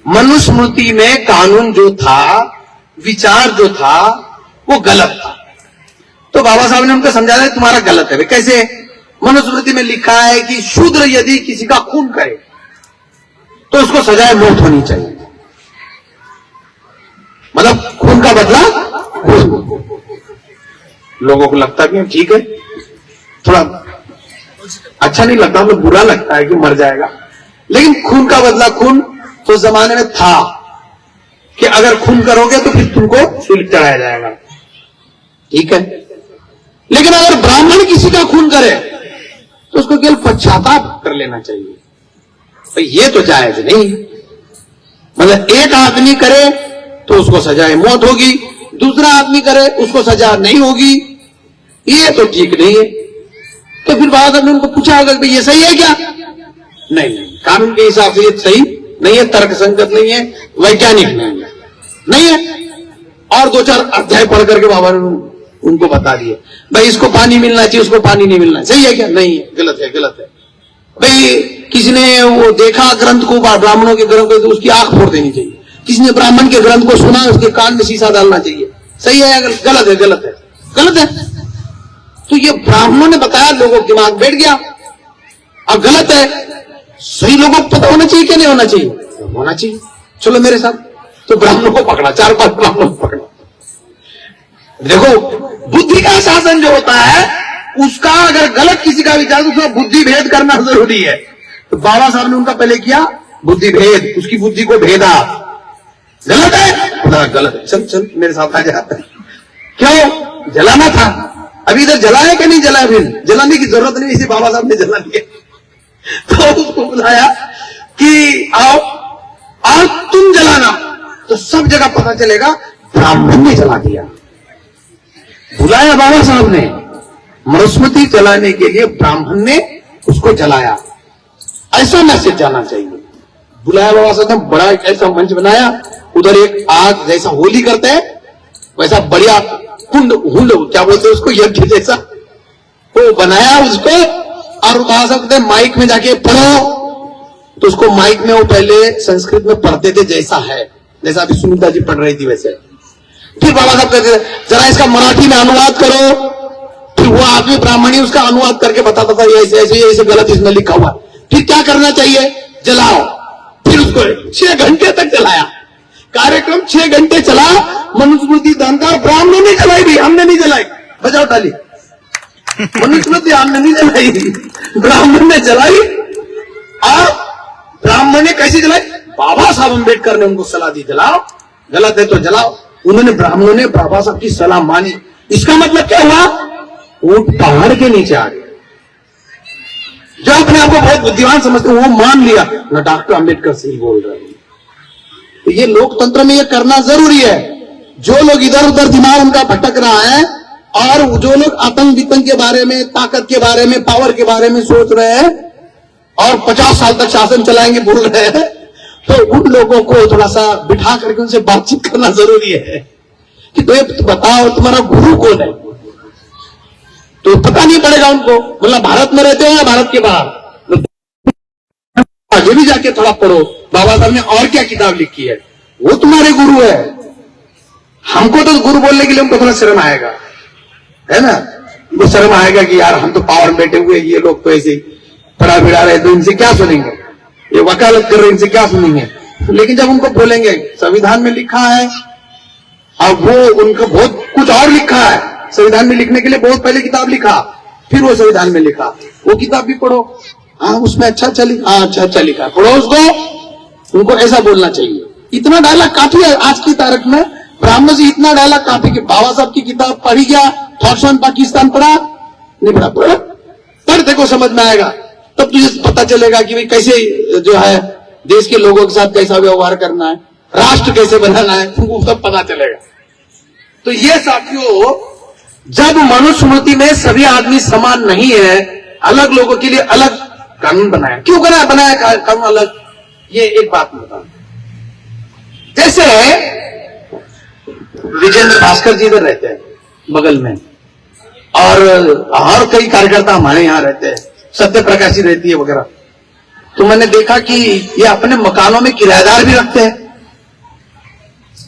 Speaker 1: मनुस्मृति में कानून जो था, विचार जो था, वो गलत था। तो बाबा साहब ने उनको समझाया तुम्हारा गलत है। कैसे, मनुस्मृति में लिखा है कि शूद्र यदि किसी का खून करे तो उसको सजाए मौत होनी चाहिए, मतलब खून का बदला खून। लोगों को लगता कि ठीक है, थोड़ा अच्छा नहीं लगता, हमें बुरा लगता है कि मर जाएगा, लेकिन खून का बदला खून तो उस जमाने में था कि अगर खून करोगे तो फिर तुमको शुल्क चढ़ाया जाएगा, ठीक है। लेकिन अगर ब्राह्मण किसी का खून करे तो उसको केवल पश्चाताप कर लेना चाहिए, तो ये तो जायज नहीं। मतलब एक आदमी करे तो उसको सजाए मौत होगी, दूसरा आदमी करे उसको सजा नहीं होगी, ये तो ठीक नहीं है। तो फिर बाबा साहब ने उनको पूछा होगा कि ये सही है क्या, नहीं, कानून के हिसाब से ये सही नहीं है, तर्क संगत नहीं है, वैज्ञानिक नहीं है। और दो चार अध्याय पढ़ करके बाबा ने उनको बता दिए, भाई इसको पानी मिलना चाहिए, उसको पानी नहीं मिलना, सही है क्या, नहीं है, गलत है, गलत है। भाई किसी ने वो देखा ग्रंथ को, ब्राह्मणों के ग्रंथ को, तो उसकी आंख फोड़ देनी चाहिए। किसी ने ब्राह्मण के ग्रंथ को सुना, उसके कान में शीशा डालना चाहिए, सही है या गलत है, गलत है, गलत है। तो ये ब्राह्मणों ने बताया, लोगों का दिमाग बैठ गया, अब गलत है, सही लोगों को पता होना चाहिए क्या नहीं होना चाहिए, होना चाहिए, चलो मेरे साथ। तो ब्राह्मणों को पकड़ा, 4-5 ब्राह्मणों को पकड़ा। देखो बुद्धि का शासन जो होता है, उसका अगर गलत किसी का विचार तो उसका बुद्धि भेद करना जरूरी है। तो बाबा साहब ने उनका पहले किया बुद्धि भेद, उसकी बुद्धि को भेदा, गलत है ना, गलत है, चल चल मेरे साथ आ जाता है। क्यों जलाना था, अभी इधर जलाया कि नहीं जलाया, फिर जलाने की जरूरत नहीं, इसी बाबा साहब ने जला दिया। तो उसको बुलाया कि आओ और तुम जलाना, तो सब जगह पता चलेगा ब्राह्मण ने जला दिया। बुलाया बाबा साहब ने, मनुस्मृति जलाने के लिए ब्राह्मण ने उसको जलाया, ऐसा मैसेज जाना चाहिए। बुलाया बाबा साहब ने, बड़ा ऐसा मंच बनाया, उधर एक आग जैसा होली करते हैं वैसा बढ़िया कुंड, हुंड क्या बोलते हैं उसको, यज्ञ जैसा, वो बनाया उसको, और बाबा साहब कहते माइक में जाके पढ़ो, तो उसको माइक में वो पहले संस्कृत में पढ़ते थे जैसा है, जैसा अभी सुनीता जी पढ़ रही थी वैसे। फिर बाबा साहब कहते थे जरा इसका मराठी में अनुवाद करो, फिर वो आदमी ब्राह्मणी उसका अनुवाद करके बताता था ये ऐसे ऐसे ऐसे गलत इसमें लिखा हुआ। फिर क्या करना चाहिए, जलाओ। फिर उसको 6 घंटे तक जलाया, कार्यक्रम 6 घंटे चला। मनुस्मृति दानकार ब्राह्मणों ने जलाई भी, हमने नहीं जलाई, बजाओ ताली। मनुस्मृति हमने नहीं जलाई, ब्राह्मण ने जलाई। और ब्राह्मण ने कैसे जलाई, बाबा साहब अम्बेडकर ने उनको सलाह दी जलाओ, गलत है तो जलाओ। उन्होंने, ब्राह्मणों ने बाबा साहब की सलाह मानी। इसका मतलब क्या हुआ, वो पहाड़ के नीचे आ गए। जो अपने आप को बहुत बुद्धिमान समझते वो मान लिया ना, डॉक्टर अम्बेडकर सही बोल रहे हैं। तो ये लोकतंत्र में ये करना जरूरी है। जो लोग इधर उधर दिमाग उनका भटक रहा है, और जो लोग आतंक वितंक के बारे में, ताकत के बारे में, पावर के बारे में सोच रहे हैं और 50 साल तक शासन चलाएंगे बोल रहे हैं, तो उन लोगों को थोड़ा सा बिठा करके उनसे बातचीत करना जरूरी है कि तो बताओ तुम्हारा गुरु कौन है। तो पता नहीं पड़ेगा उनको, मतलब भारत में रहते हो या भारत के बाहर, आगे भी जाके थोड़ा पढ़ो बाबा साहब ने और क्या किताब लिखी है, वो तुम्हारे गुरु है। हमको तो गुरु बोलने के लिए हमको थोड़ा शर्म आएगा, है ना, वो शर्म आएगा कि यार हम तो पावर में बैठे हुए, ये लोग तो ऐसे ही पड़ा भिड़ा रहे, तो इनसे क्या सुनेंगे, ये वकालत कर रहे इनसे क्या सुनेंगे। लेकिन जब उनको बोलेंगे संविधान में लिखा है, अब वो उनको बहुत कुछ और लिखा है, संविधान में लिखने के लिए बहुत पहले किताब लिखा, फिर वो संविधान में लिखा, वो किताब भी पढ़ो, हाँ उसमें अच्छा अच्छा लिखा, पढ़ो उसको। उनको ऐसा बोलना चाहिए। इतना डायलॉग काफी है आज की तारीख में, ब्राह्मण से इतना डायलॉग काफी कि बाबा साहब की किताब पढ़ी गया, थॉट्स ऑन पाकिस्तान पढ़ा नहीं पढ़ा, पढ़ देखो समझ में आएगा, तब तुझे पता चलेगा कि भाई कैसे जो है देश के लोगों के साथ कैसा व्यवहार करना है, राष्ट्र कैसे बनाना है, तुमको सब पता चलेगा। तो ये साथियों, जब मनुस्मृति में सभी आदमी समान नहीं है, अलग लोगों के लिए अलग कानून बनाया, क्यों बनाया कानून अलग, ये एक बात बताऊं। जैसे विजेंद्र भास्कर जी इधर रहते हैं बगल में, और कई कार्यकर्ता हमारे यहां रहते हैं, सत्य प्रकाश जी रहती है वगैरह। तो मैंने देखा कि ये अपने मकानों में किराएदार भी रखते हैं।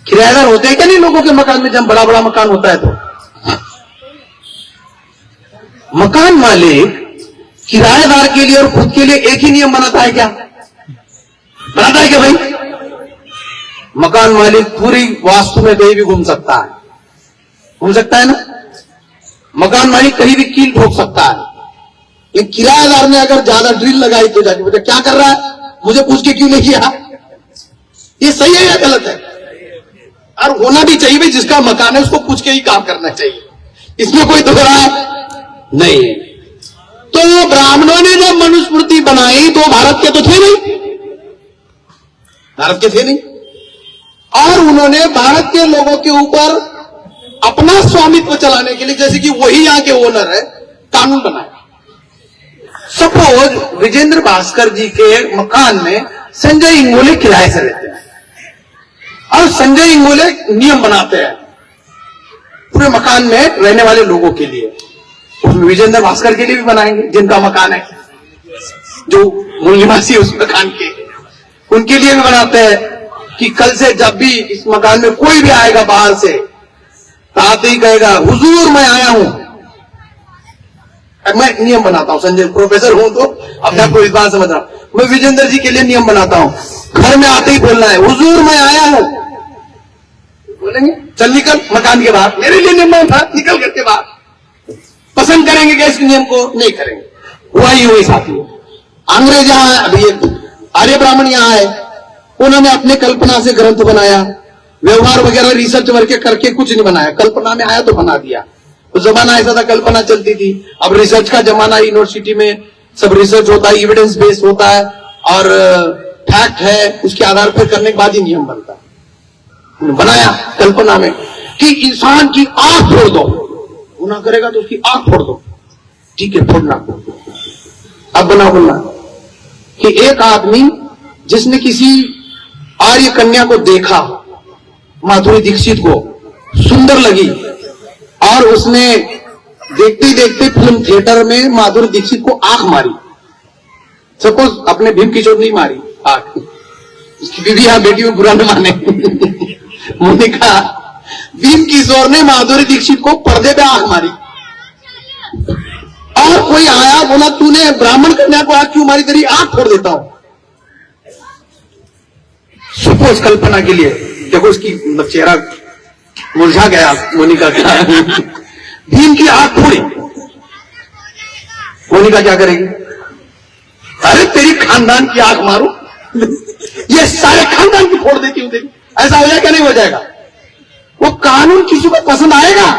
Speaker 1: किराएदार होते हैं क्या नहीं लोगों के मकान में, जब बड़ा बड़ा मकान होता है तो मकान मालिक किराएदार के लिए और खुद के लिए एक ही नियम बनाता है क्या, बनाता है क्या भाई? मकान मालिक पूरी वास्तु में कहीं भी घूम सकता है, घूम सकता है ना, मकान मालिक कहीं भी कील ठोक सकता है। लेकिन किराएदार ने अगर ज्यादा ड्रिल लगाई तो जाके बोले क्या कर रहा है, मुझे पूछ के क्यों नहीं किया, ये सही है या गलत है? और होना भी चाहिए भाई, जिसका मकान है उसको पूछ के ही काम करना चाहिए, इसमें कोई दोहरा नहीं है। तो ब्राह्मणों ने जब मनुस्मृति बनाई तो भारत के तो थे नहीं, भारत के थे नहीं, और उन्होंने भारत के लोगों के ऊपर अपना स्वामित्व चलाने के लिए, जैसे कि वही यहां के ओनर है, कानून बनाया। सपोज विजेंद्र भास्कर जी के मकान में संजय इंगोले किराए से रहते हैं, और संजय इंगोले नियम बनाते हैं पूरे मकान में रहने वाले लोगों के लिए, उसमें विजेंद्र भास्कर के लिए भी बनाएंगे जिनका मकान है, जो मूल निवासी उस मकान के, उनके लिए भी बनाते हैं कि कल से जब भी इस मकान में कोई भी आएगा बाहर से, तो आते ही कहेगा हुजूर मैं आया हूं। मैं नियम बनाता हूं, संजय प्रोफेसर हूं तो अपने आपको इस बात समझ रहा हूं, मैं विजेंद्र जी के लिए नियम बनाता हूं, घर में आते ही बोलना है हुजूर मैं आया हूं, बोलेंगे चल निकल मकान के बाहर, मेरे लिए नियम था, निकल करके बाहर। पसंद करेंगे क्या इस नियम को? नहीं करेंगे। हुई साथी, अंग्रेज यहां है, अभी आर्य ब्राह्मण यहां है, उन्होंने अपने कल्पना से ग्रंथ बनाया, व्यवहार वगैरह रिसर्च वर्क करके कुछ नहीं बनाया, कल्पना में आया तो बना दिया। तो जमाना ऐसा था, कल्पना चलती थी, अब रिसर्च का जमाना, यूनिवर्सिटी में सब रिसर्च होता है, एविडेंस बेस्ड होता है, और फैक्ट है, उसके आधार पर करने के बाद ही नियम बनता है। बनाया कल्पना में कि इंसान की आंख फोड़ दो, गुनाह करेगा तो उसकी आंख फोड़ दो, ठीक है फोड़ना। अब बना बोलना कि एक आदमी जिसने किसी आर्य कन्या को देखा, माधुरी दीक्षित को सुंदर लगी, और उसने देखते ही देखते फिल्म थिएटर में माधुरी दीक्षित को आंख मारी। सपोज अपने भीम किशोर नहीं मारी आंख, उसकी बीवी या बेटी में बुरा न माने। उन्होंने कहा भीम किशोर ने माधुरी दीक्षित को पर्दे पे आंख मारी, और कोई आया बोला तूने ब्राह्मण कन्या को आंख क्यों मारी, तेरी आंख फोड़ देता हूं। सपोज कल्पना के लिए देखो, उसकी मतलब चेहरा मुरझा गया मोनिका का। भीम की आंख फोड़ी, मोनिका क्या करेगी? अरे तेरी खानदान की आंख मारू, ये सारे खानदान की फोड़ देती हूं तेरी। ऐसा हो जाएगा क्या? नहीं हो जाएगा। वो कानून किसी को पसंद आएगा?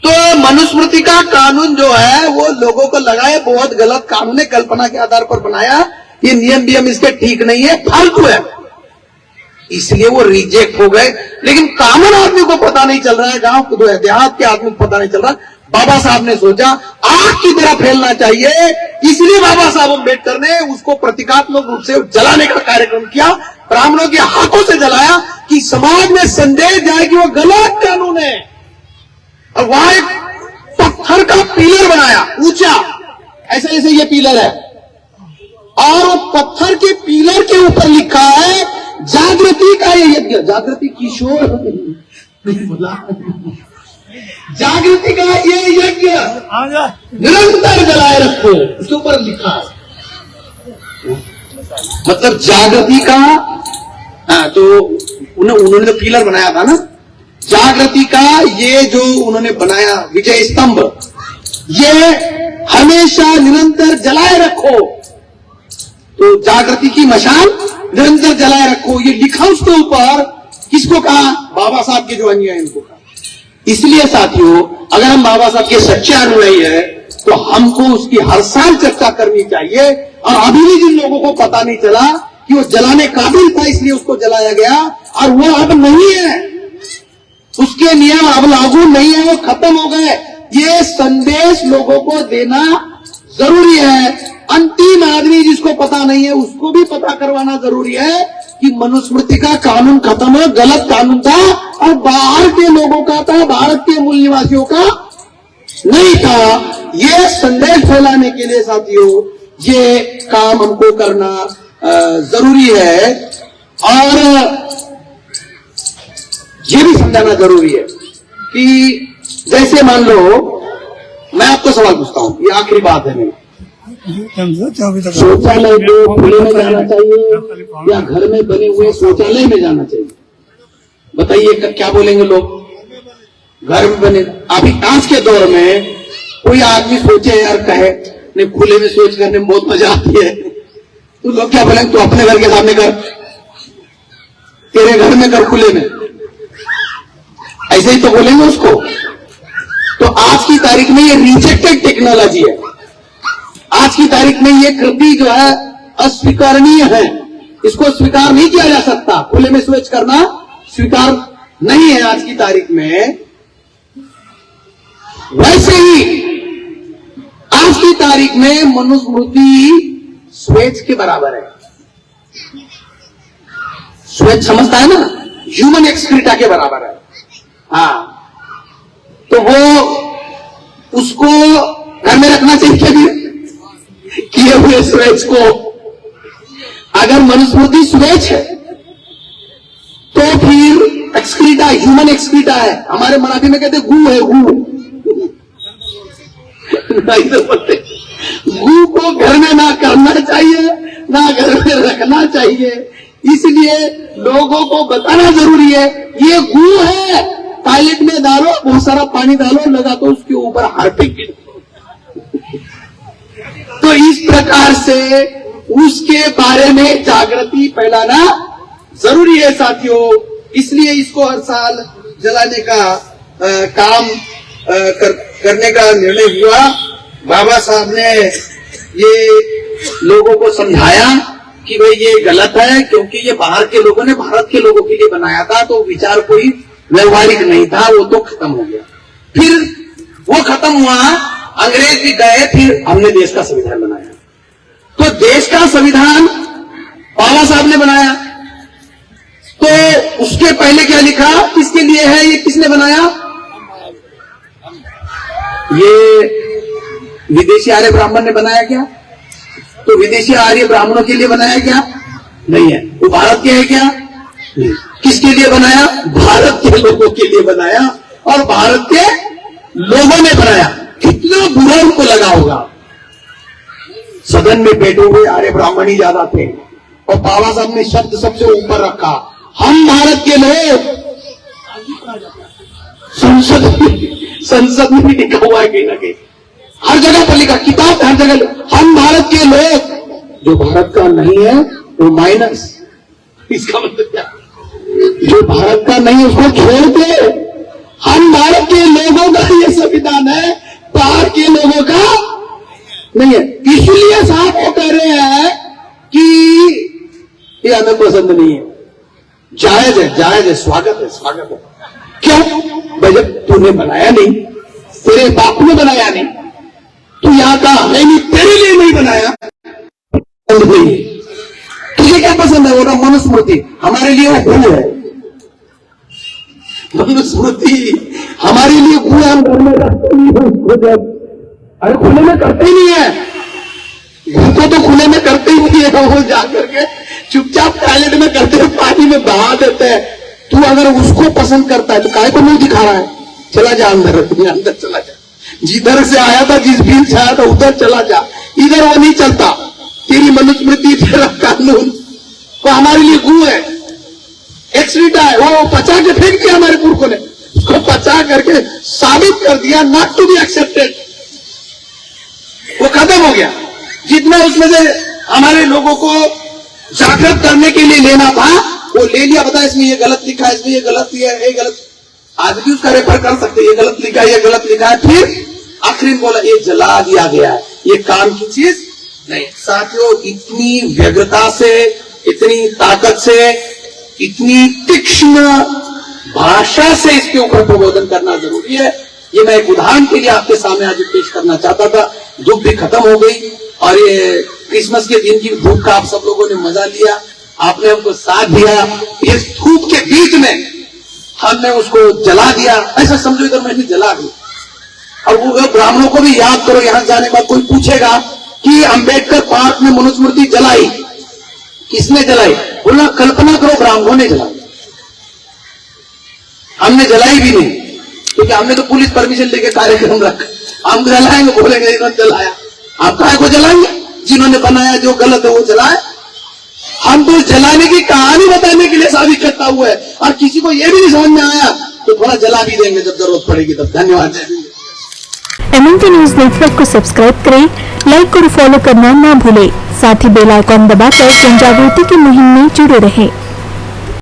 Speaker 1: तो मनुस्मृति का कानून जो है वो लोगों को लगा है बहुत गलत कानून है, कल्पना के आधार पर बनाया, ये नियम वियम इसके ठीक नहीं है, फालतू है, इसलिए वो रिजेक्ट हो गए। लेकिन कॉमन आदमी को पता नहीं चल रहा है, गांव को देहात के आदमी को पता नहीं चल रहा। बाबा साहब ने सोचा आग की तरह फैलना चाहिए, इसलिए बाबा साहब अम्बेडकर ने उसको प्रतीकात्मक रूप से जलाने का कार्यक्रम किया, ब्राह्मणों के हाथों से जलाया कि समाज में संदेश जाए कि वो गलत कानून है। और वहां एक पत्थर का पिलर बनाया ऊंचा, ऐसे ऐसे ये पिलर है, और वो पत्थर के पिलर के ऊपर लिखा है जागृति का ये यज्ञ। जागृति किशोर बोला जागृति का ये यज्ञ निरंतर जलाए रखो, उसके ऊपर लिखा है। मतलब जागृति का, तो उन्होंने तो पिलर बनाया था ना, जागृति का ये जो उन्होंने बनाया विजय स्तंभ, ये हमेशा निरंतर जलाए रखो। तो जागृति की मशाल निरंतर जलाए रखो, ये लिखा उसके ऊपर। किसको कहा? बाबा साहब के जो अनुयायी इनको कहा। इसलिए साथियों, अगर हम बाबा साहब के सच्चे अनुयायी है तो हमको उसकी हर साल चर्चा करनी चाहिए। और अभी भी जिन लोगों को पता नहीं चला कि वो जलाने काबिल था इसलिए उसको जलाया गया, और वो अब नहीं है, उसके नियम अब लागू नहीं है, वो खत्म हो गए। ये संदेश लोगों को देना जरूरी है। अंतिम आदमी जिसको पता नहीं है उसको भी पता करवाना जरूरी है कि मनुस्मृति का कानून खत्म है, गलत कानून था और बाहर के लोगों का था, भारत के मूल निवासियों का नहीं था। ये संदेश फैलाने के लिए साथियों ये काम हमको करना जरूरी है। और ये भी समझाना जरूरी है कि जैसे मान लो मैं आपको सवाल पूछता हूं, ये आखिरी बात है मेरी, शौचालय को खुले में जाना चाहिए या घर में बने हुए शौचालय में जाना चाहिए? बताइए क्या बोलेंगे लोग? घर में बने। अभी आज के दौर में कोई आदमी सोचे यार कहे नहीं खुले में शौच करने में बहुत मजा आती है, तो लोग क्या बोलेंगे? तो अपने घर के सामने कर, तेरे घर में कर खुले में, ऐसे ही तो बोलेंगे उसको। तो आज की तारीख में ये रिजेक्टेड टेक्नोलॉजी है, आज की तारीख में ये कृति जो है अस्वीकारनीय है, इसको स्वीकार नहीं किया जा सकता। खुले में शौच करना स्वीकार नहीं है आज की तारीख में। वैसे ही आज की तारीख में मनुस्मृति शौच के बराबर है। शौच समझता है ना, ह्यूमन एक्सक्रीटा के बराबर है। हाँ, तो वो उसको घर में रखना चाहिए किए हुए शौच को। अगर मनुस्मृति शौच है तो फिर एक्सक्रीटा ह्यूमन एक्सक्रीटा है। हमारे मराठी में कहते गू है, गू नहीं तो बोलते गू को घर में ना करना चाहिए ना घर में रखना चाहिए। इसलिए लोगों को बताना जरूरी है ये गू है, टॉयलेट में डालो, बहुत सारा पानी डालो, लगा तो उसके ऊपर हार्पिक। तो इस प्रकार से उसके बारे में जागृति फैलाना जरूरी है साथियों। इसलिए इसको हर साल जलाने का काम करने का निर्णय हुआ। बाबा साहब ने ये लोगों को समझाया कि भाई ये गलत है, क्योंकि ये बाहर के लोगों ने भारत के लोगों के लिए बनाया था, तो विचार कोई व्यवहारिक नहीं था, वो तो खत्म हो गया। फिर वो खत्म हुआ, अंग्रेज भी गए, फिर हमने देश का संविधान बनाया। तो देश का संविधान बाबा साहब ने बनाया, तो उसके पहले क्या लिखा, किसके लिए है, ये किसने बनाया? ये विदेशी आर्य ब्राह्मण ने बनाया क्या? तो विदेशी आर्य ब्राह्मणों के लिए बनाया क्या? नहीं है। वो भारत के है क्या? नहीं। किसके लिए बनाया? भारत के लोगों के लिए बनाया, और भारत के लोगों ने बनाया। कितना बुरा उनको लगा होगा। सदन में बैठे हुए आर्य ब्राह्मण ही ज्यादा थे, और बाबा साहब ने शब्द सबसे ऊपर रखा, हम भारत के लोग। संसद में भी लिखा हुआ है कहीं ना कहीं, हर जगह पर लिखा, किताब हर जगह, हम भारत के लोग। जो भारत का नहीं है वो माइनस। इसका मतलब क्या? जो भारत का नहीं है उसको छोड़ दे। हम भारत के लोगों का ये संविधान है, बाहर के लोगों का नहीं है। इसलिए साहब वो कह रहे हैं कि ये हमें पसंद नहीं है। जायज है, जायज है, स्वागत है, स्वागत है। क्यों भाई? जब तूने बनाया नहीं, तेरे बाप ने बनाया नहीं, तू यहां का है नहीं, तेरे लिए नहीं बनाया, पसंद नहीं है। तुझे क्या पसंद है? वो ना मनुस्मृति, हमारे लिए वो भूल है। मनुस्मृति हमारे लिए भूल है, हम घर में रखते नहीं है उसको। जब अरे खुले में करते ही नहीं है, घर को तो खुले में करते ही नहीं है। वो जाकर के चुपचाप टॉयलेट में करते हैं, पानी में बहा देते हैं। तू अगर उसको पसंद करता है तो काहे को मुंह दिखा रहा है? चला जा अंदर, अंदर चला जा। जिधर से आया था, जिस भीड़ से आया था, उधर चला जा। इधर वो नहीं चलता। तेरी मनुस्मृति, तेरा कानून वो हमारे लिए गु है, एक्सरीटा है। वो पचा के फेंक दिया हमारे पुरखों ने, उसको पचा करके साबित कर दिया नॉट टू बी एक्सेप्टेड। वो खत्म हो गया। जितना उसमें से हमारे लोगों को जागृत करने के लिए लेना था वो ले लिया। बता, इसमें ये गलत लिखा है, इसमें ये गलत है, ये गलत। आज भी उसका रेफर कर सकते, ये गलत लिखा है, ये गलत लिखा है। फिर आखिरी में बोला ये जला दिया गया है, ये काम की चीज नहीं। साथियों, इतनी व्यग्रता से, इतनी ताकत से, इतनी तीक्ष्ण भाषा से इसके ऊपर प्रबोधन करना जरूरी है। ये मैं एक उदाहरण के लिए आपके सामने आज पेश करना चाहता था। धूप भी खत्म हो गई, और ये क्रिसमस के दिन की धूप का आप सब लोगों ने मजा लिया, आपने हमको साथ दिया। इस धूप के बीच में हमने उसको जला दिया। ऐसा समझो इधर मैं भी जला दी। और वो ब्राह्मणों को भी याद करो, यहां जाने के बाद कोई पूछेगा कि अंबेडकर पार्क में मनुस्मृति जलाई, किसने जलाई? बोला कल्पना करो ब्राह्मणों ने जलाई, हमने जलाई भी नहीं, क्योंकि हमने तो पुलिस परमिशन लेके कार्यक्रम रखा। हम जलाएंगे, बोलेंगे इन्होंने जलाया। आप काहे को जलाएंगे? जिन्होंने बनाया जो गलत है वो जलाए। हम तो जलाने की कहानी बताने के लिए शादी करता हुआ है, और किसी को यह भी नहीं समझ में आया तो थोड़ा जला भी देंगे जब जरूरत पड़ेगी तब। धन्यवाद।
Speaker 3: MNK न्यूज नेटवर्क को सब्सक्राइब करें, लाइक और फॉलो करना ना भूलें। साथ ही बेल आइकॉन दबाकर जन जागृति की मुहिम में जुड़े रहें।